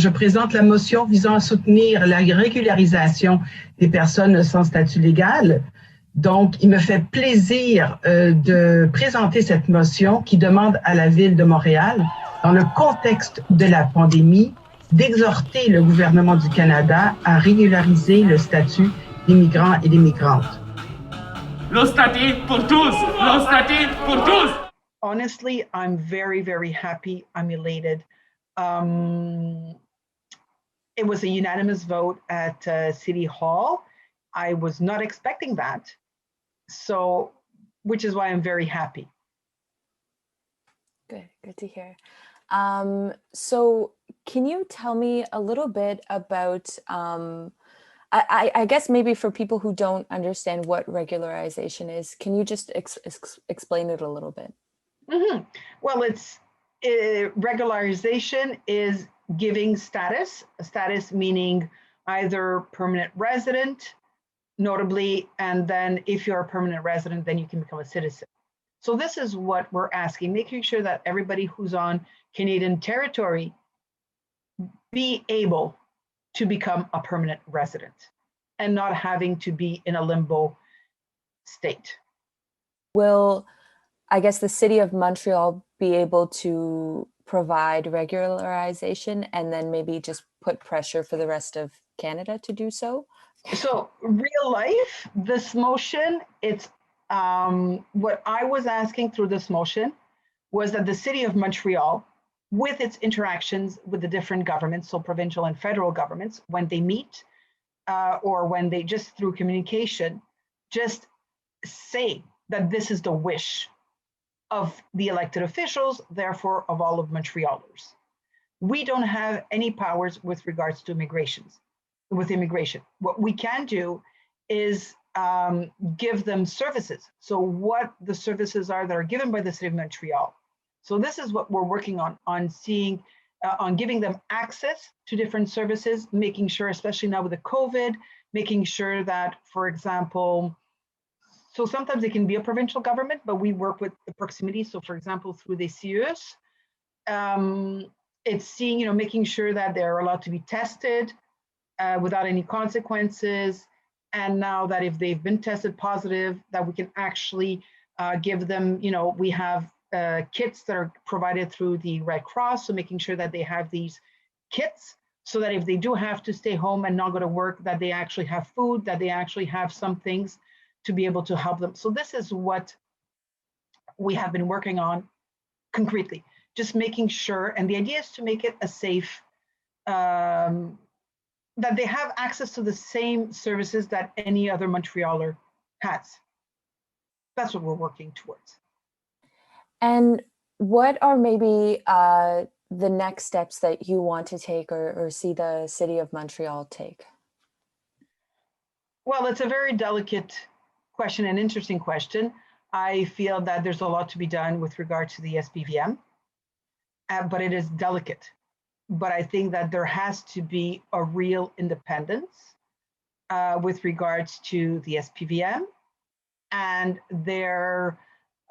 Je présente la motion visant à soutenir la régularisation des personnes sans statut légal. Donc, il me fait plaisir de présenter cette motion qui demande à la Ville de Montréal, dans le contexte de la pandémie, d'exhorter le gouvernement du Canada à régulariser le statut des migrants et des migrantes. Le statut pour tous! Le statut pour tous! Honestly, I'm very, very happy. I'm elated. It was a unanimous vote at City Hall. I was not expecting that, so which is why I'm very happy. Good to hear. So can you tell me a little bit about, I guess maybe for people who don't understand what regularization is, can you just explain it a little bit? Mm-hmm. Well, regularization is giving status meaning either permanent resident, notably, and then if you're a permanent resident, then you can become a citizen. So this is what we're asking, making sure that everybody who's on Canadian territory be able to become a permanent resident and not having to be in a limbo state. Will, I guess, the City of Montreal be able to provide regularization and then maybe just put pressure for the rest of Canada to do so? So real life, this motion, it's what I was asking through this motion was that the City of Montreal, with its interactions with the different governments, so provincial and federal governments, when they meet or when they just through communication, just say that this is the wish of the elected officials, therefore of all of Montrealers. We don't have any powers with regards to immigration. What we can do is give them services. So what the services are that are given by the City of Montreal. So this is what we're working on seeing, on giving them access to different services, making sure, especially now with the COVID, making sure that, for example, so sometimes it can be a provincial government, but we work with the proximity. So for example, through the CEUs, it's seeing, making sure that they're allowed to be tested without any consequences. And now that if they've been tested positive, that we can actually give them, we have kits that are provided through the Red Cross. So making sure that they have these kits so that if they do have to stay home and not go to work, that they actually have food, that they actually have some things to be able to help them. So this is what we have been working on concretely, just making sure, and the idea is to make it a safe, that they have access to the same services that any other Montrealer has. That's what we're working towards. And what are maybe the next steps that you want to take or see the City of Montreal take? Well, it's a very delicate question, an interesting question. I feel that there's a lot to be done with regard to the SPVM, but it is delicate. But I think that there has to be a real independence with regards to the SPVM and their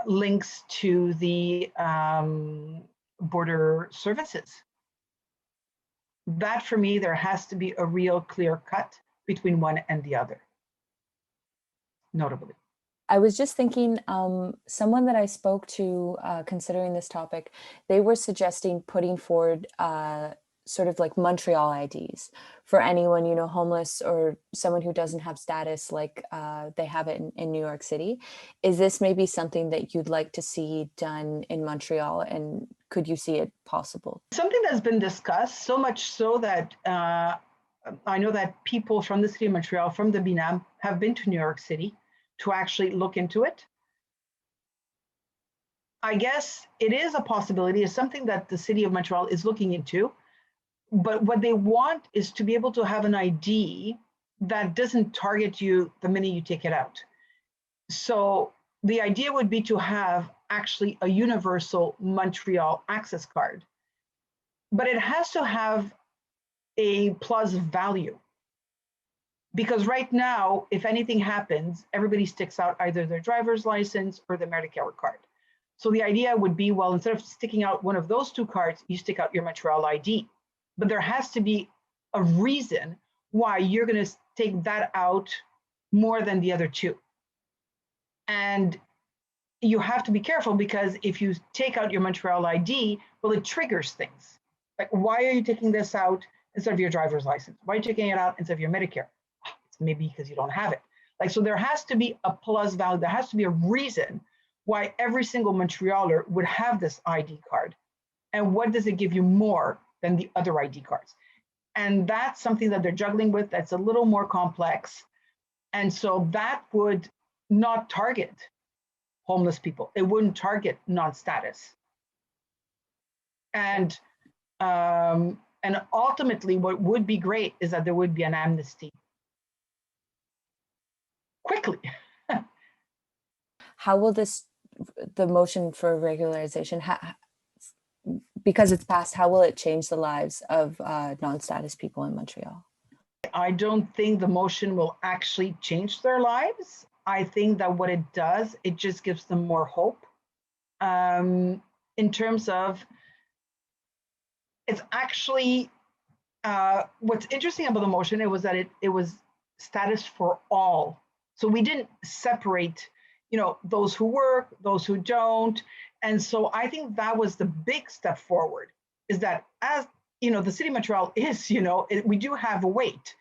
links to the border services. That for me, there has to be a real clear cut between one and the other. Notably. I was just thinking, someone that I spoke to considering this topic, they were suggesting putting forward sort of like Montreal IDs for anyone, homeless or someone who doesn't have status like they have it in New York City. Is this maybe something that you'd like to see done in Montreal, and could you see it possible? Something that's been discussed, so much so that I know that people from the City of Montreal, from the BINAM, have been to New York City to actually look into it. I guess it is a possibility, it's something that the City of Montreal is looking into, but what they want is to be able to have an ID that doesn't target you the minute you take it out. So the idea would be to have actually a universal Montreal access card, but it has to have a plus value. Because right now, if anything happens, everybody sticks out either their driver's license or the Medicare card. So the idea would be, well, instead of sticking out one of those two cards, you stick out your Montreal ID. but there has to be a reason why you're going to take that out more than the other two. And you have to be careful, because if you take out your Montreal ID, well, it triggers things. Like, why are you taking this out instead of your driver's license? Why are you taking it out instead of your Medicare? It's maybe because you don't have it. Like, so there has to be a plus value. There has to be a reason why every single Montrealer would have this ID card. And what does it give you more than the other ID cards? And that's something that they're juggling with. That's a little more complex. And so that would not target homeless people. It wouldn't target non-status. And ultimately, what would be great is that there would be an amnesty quickly. How will the motion for regularization, because it's passed, how will it change the lives of non-status people in Montreal? I don't think the motion will actually change their lives. I think that what it does, it just gives them more hope. In terms of, it's actually, what's interesting about the motion, it was that it was status for all. So we didn't separate, those who work, those who don't. And so I think that was the big step forward, is that, as the city of Montreal is, we do have a weight.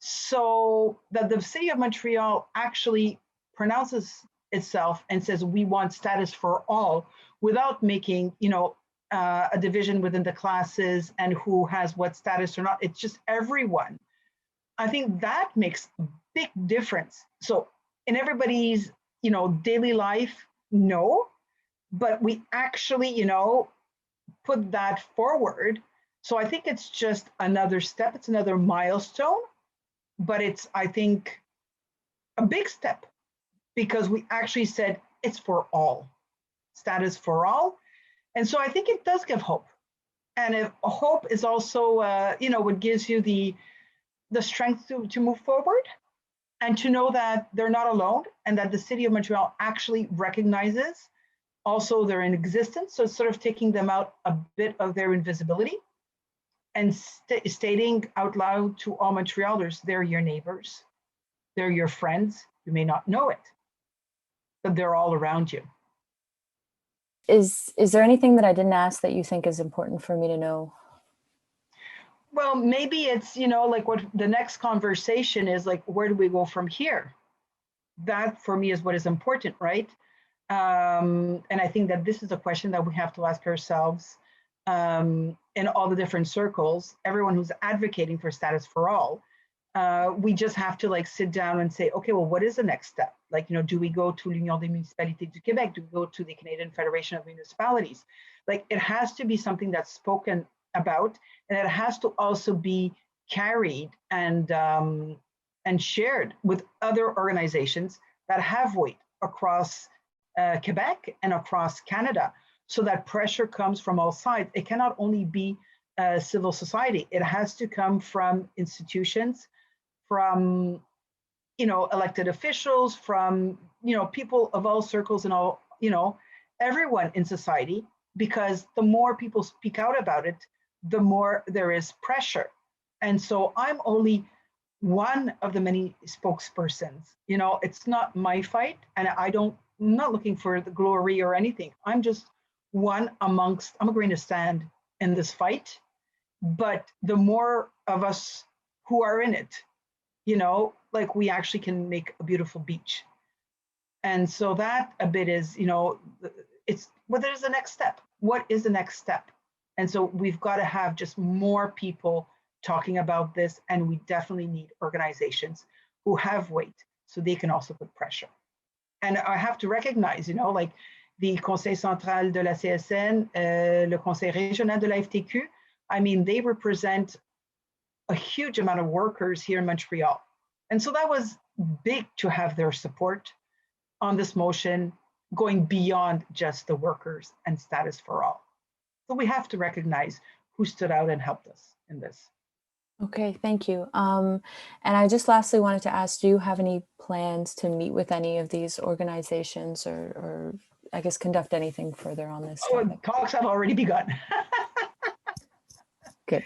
So that the city of Montreal actually pronounces itself and says, we want status for all, without making, a division within the classes and who has what status or not. It's just everyone. I think that makes a big difference. So in everybody's, daily life, no, but we actually, put that forward. So I think it's just another step. It's another milestone, but it's, I think, a big step, because we actually said it's for all, status for all. And so I think it does give hope. And if hope is also, what gives you the strength to move forward, and to know that they're not alone, and that the city of Montreal actually recognizes also their existence. So it's sort of taking them out a bit of their invisibility, and stating out loud to all Montrealers, they're your neighbors, they're your friends. You may not know it, but they're all around you. Is there anything that I didn't ask that you think is important for me to know? Well, maybe it's, like what the next conversation is, like, where do we go from here? That for me is what is important, right? And I think that this is a question that we have to ask ourselves in all the different circles, everyone who's advocating for status for all. We just have to sit down and say, okay, well, what is the next step? Do we go to l'Union des municipalités du Québec? Do we go to the Canadian Federation of Municipalities? It has to be something that's spoken about, and it has to also be carried and shared with other organizations that have weight across Quebec and across Canada, so that pressure comes from all sides. It cannot only be civil society. It has to come from institutions, from elected officials, from people of all circles and all, everyone in society, because the more people speak out about it, the more there is pressure. And so I'm only one of the many spokespersons. It's not my fight, and I'm not looking for the glory or anything. I'm just one amongst, I'm agreeing to stand in this fight, but the more of us who are in it, we actually can make a beautiful beach. And so that a bit is, it's, what is the next step? What is the next step? And so we've got to have just more people talking about this, and we definitely need organizations who have weight, so they can also put pressure. And I have to recognize, the Conseil Central de la CSN, le Conseil Régional de la FTQ, they represent a huge amount of workers here in Montreal. And so that was big to have their support on this motion, going beyond just the workers and status for all. So we have to recognize who stood out and helped us in this. Okay, thank you. And I just lastly wanted to ask, do you have any plans to meet with any of these organizations, or I guess conduct anything further on this topic? Talks have already begun. Good.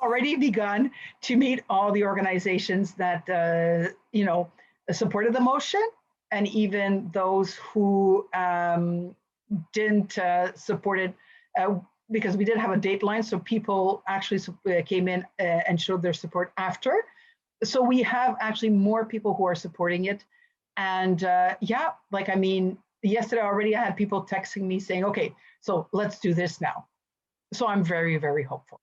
already begun to meet all the organizations that, supported the motion, and even those who didn't support it, because we did have a dateline, so people actually came in and showed their support after. So we have actually more people who are supporting it. And yesterday already I had people texting me saying, okay, so let's do this now. So I'm very, very hopeful.